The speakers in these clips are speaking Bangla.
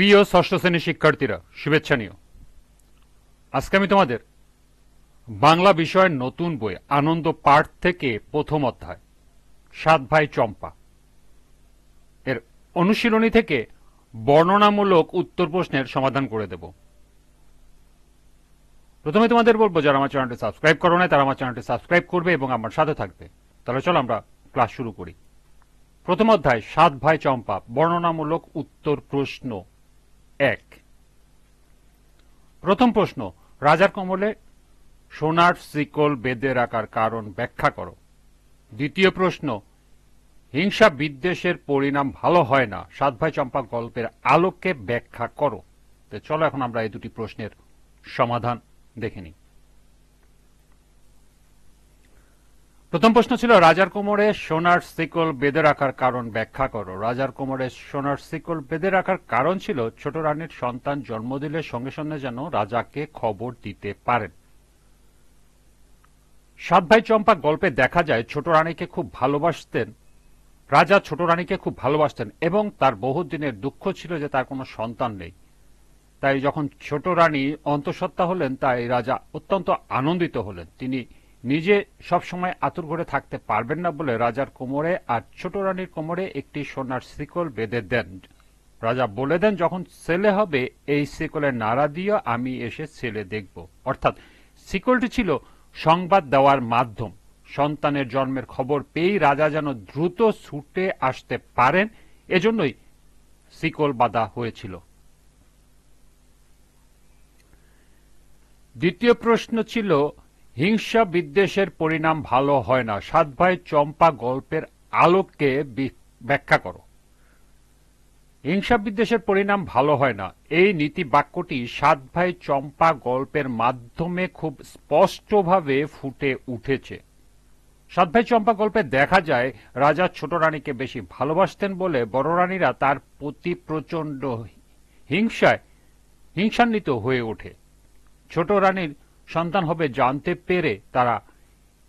প্রিয় ষষ্ঠ শ্রেণীর শিক্ষার্থীরা, শুভেচ্ছা নিও। আজকে আমি তোমাদের বাংলা বিষয়ের নতুন বই আনন্দ পাঠ থেকে প্রথম অধ্যায় ৭ ভাই চম্পা এর অনুশীলনী থেকে বর্ণনামূলক উত্তর প্রশ্নের সমাধান করে দেব। প্রথমে তোমাদের বলবো, যারা আমার চ্যানেলটি সাবস্ক্রাইব করো না তারা আমার চ্যানেলটি সাবস্ক্রাইব করবে এবং আমার সাথে থাকবে। তাহলে চলো আমরা ক্লাস শুরু করি। প্রথম অধ্যায় ৭ ভাই চম্পা, বর্ণনামূলক উত্তর প্রশ্ন ১। প্রথম প্রশ্ন, রাজার কমলে সোনার শিকল বেঁধে রাখার কারণ ব্যাখ্যা করো। দ্বিতীয় প্রশ্ন, হিংসা বিদ্বেষের পরিণাম ভালো হয় না, ৭ ভাই চম্পা গল্পের আলোকে ব্যাখ্যা করো। তো চলো এখন আমরা এই দুটি প্রশ্নের সমাধান দেখে নিই। প্রথম প্রশ্ন ছিল, রাজার কোমরে সোনার শিকল বেঁধে রাখার কারণ ব্যাখ্যা করো। রাজার কোমরে সোনার শিকল বেঁধে রাখার কারণ ছিল ছোট রানীর সন্তান জন্ম দিলে সঙ্গে সঙ্গে যেন রাজাকে খবর দিতে পারেন। ৭ ভাই চম্পা গল্পে দেখা যায় ছোট রানীকে খুব ভালোবাসতেন, রাজা ছোট রানীকে খুব ভালোবাসতেন এবং তার বহুদিনের দুঃখ ছিল যে তার কোনো সন্তান নেই। তাই যখন ছোট রানী অন্তঃসত্ত্বা হলেন, তাই রাজা অত্যন্ত আনন্দিত হলেন। তিনি নিজে সবসময় আতুর ঘরে থাকতে পারবেন না বলে রাজার কোমরে আর ছোট রানীর কোমরে একটি সোনার শিকল বেঁধে দেন। রাজা বলে দেন, যখন ছেলে হবে এই শিকলের নাড়া দিয়ে আমি এসে ছেলে দেখব। অর্থাৎ শিকলটি ছিল সংবাদ দেওয়ার মাধ্যম। সন্তানের জন্মের খবর পেয়েই রাজা যেন দ্রুত ছুটে আসতে পারেন, এজন্যই শিকল বাঁধা হয়েছিল। দ্বিতীয় প্রশ্ন ছিল, হিংসা বিদ্বেষের পরিণাম ভালো হয় না, ৭ ভাই চম্পা গল্পের আলোকে ব্যাখ্যা করো। হিংসা বিদ্বেষের পরিণাম ভালো হয় না, এই নীতি বাক্যটি ৭ ভাই চম্পা গল্পের মাধ্যমে খুব স্পষ্টভাবে ফুটে উঠেছে। ৭ ভাই চম্পা গল্পে দেখা যায় রাজা ছোট রানীকে বেশি ভালোবাসতেন বলে বড় রানীরা তার প্রতি প্রচণ্ড হিংসান্বিত হয়ে ওঠে। ছোট রানীর সন্তান হবে জানতে পেরে তারা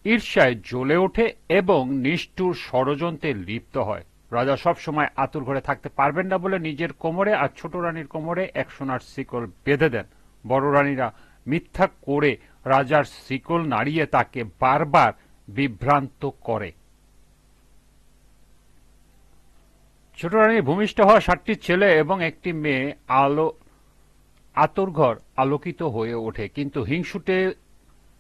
ঈর্ষায় জ্বলে ওঠে এবং নিষ্ঠুর ষড়যন্ত্রে লিপ্ত হয়। রাজা সব সময় আতুর ঘরে থাকতে পারবেন না বলে নিজের কোমরে আর ছোট রানীর কোমরে এক সোনার শিকল বেঁধে দেন। বড় রানীরা মিথ্যা করে রাজার শিকল নাড়িয়ে তাকে বারবার বিভ্রান্ত করে। ছোট রানীর ভূমিষ্ঠ হওয়া ৭টি ছেলে এবং একটি মেয়ে আতরঘর আলোকিত হয়ে ওঠে, কিন্তু হিংসুটে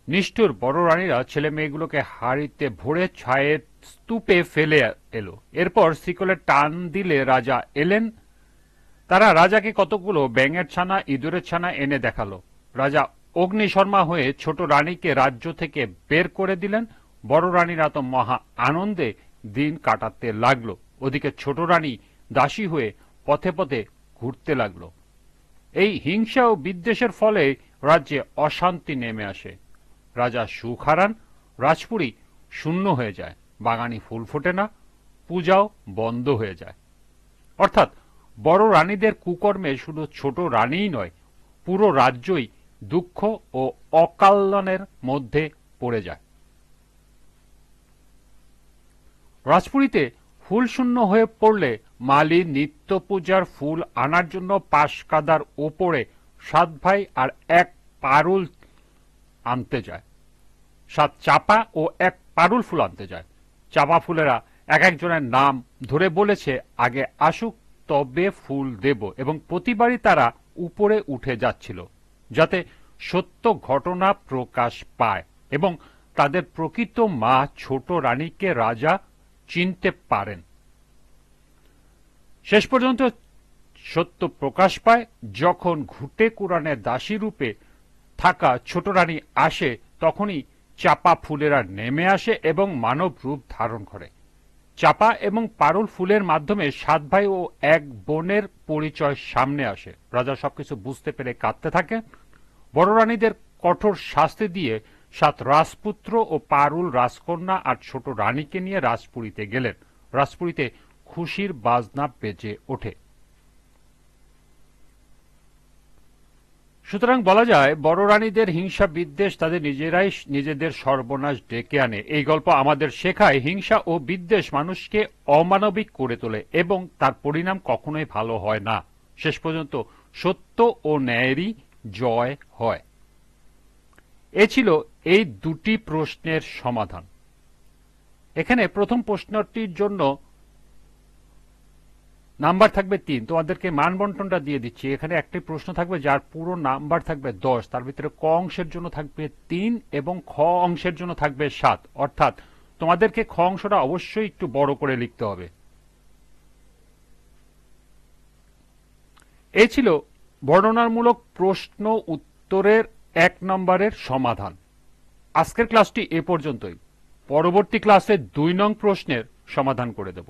নিষ্ঠুর বড় রানীরা ছেলে মেয়েগুলোকে হাড়িতে ভরে ছায়ের স্তূপে ফেলে এলো। এরপর শিকলের টান দিলে রাজা এলেন। তারা রাজাকে কতগুলো ব্যাঙের ছানা ইঁদুরের ছানা এনে দেখালো। রাজা অগ্নিশর্মা হয়ে ছোট রানীকে রাজ্য থেকে বের করে দিলেন। বড় রানীরা তো মহা আনন্দে দিন কাটাতে লাগলো। ওদিকে ছোট রানী দাসী হয়ে পথে পথে ঘুরতে লাগলো। এই হিংসা ও বিদ্বেষের ফলে রাজ্যে অশান্তি নেমে আসে। রাজা সুখ হারান, রাজপুরী শূন্য হয়ে যায়, বাগানে ফুল ফোটে না, পূজাও বন্ধ হয়ে যায়। অর্থাৎ বড় রানীদের কুকর্মে শুধু ছোট রানীই নয়, পুরো রাজ্যই দুঃখ ও অকল্যাণের মধ্যে পড়ে যায়। রাজপুরীতে ফুল শূন্য হয়ে পড়লে মালি নিত্য পূজার ফুল আনার জন্য পাশকাদার ওপরে ৭ ভাই আর এক পারুল আনতে যায়। ৭ চাপা ও এক পারুল ফুল আনতে যায়। চাপা ফুলেরা এক একজনের নাম ধরে বলেছে, আগে আসুক তবে ফুল দেব, এবং প্রতিবারই তারা উপরে উঠে যাচ্ছিল যাতে সত্য ঘটনা প্রকাশ পায় এবং তাদের প্রকৃত মা ছোট রানীকে রাজা চিনতে পারেন। শেষ পর্যন্ত সত্য প্রকাশ পায় যখন ঘুটে কুরানের দাসী রূপে থাকা ছোট রানী আসে, তখনই চাপা ফুলেরা নেমে আসে এবং মানব রূপ ধারণ করে। চাপা এবং পারুল ফুলের মাধ্যমে ৭ ভাই ও এক বোনের পরিচয় সামনে আসে। রাজা সবকিছু বুঝতে পেরে কাঁদতে থাকে। বড় রানীদের কঠোর শাস্তি দিয়ে ৭ রাজপুত্র ও পারুল রাজকন্যা আর ছোট রানীকে নিয়ে রাজপুরীতে গেলেন। রাজপুরীতে খুশির বাজনা বেজে ওঠে। সুতরাং বলা যায় বড় রানীদের হিংসা বিদ্বেষ তাদের নিজেরাই নিজেদের সর্বনাশ ডেকে আনে। এই গল্প আমাদের শেখায় হিংসা ও বিদ্বেষ মানুষকে অমানবিক করে তোলে এবং তার পরিণাম কখনোই ভালো হয় না। শেষ পর্যন্ত সত্য ও ন্যায়েরই জয় হয়। এ ছিল এই দুটি প্রশ্নের সমাধান। এখানে প্রথম প্রশ্নটির জন্য নাম্বার থাকবে 3। তোমাদেরকে মান বন্টনটা দিয়ে দিচ্ছি। এখানে একটি প্রশ্ন থাকবে যার পুরো নাম্বার থাকবে 10, তার ভিতরে ক অংশের জন্য থাকবে 3 এবং খ অংশের জন্য থাকবে 7। অর্থাৎ তোমাদেরকে খ অংশটা অবশ্যই একটু বড় করে লিখতে হবে। এ ছিল বর্ণনামূলক প্রশ্ন উত্তরের 1 নম্বরের সমাধান। আজকের ক্লাসটি এ পর্যন্তই। পরবর্তী ক্লাসে 2 নং প্রশ্নের সমাধান করে দেব।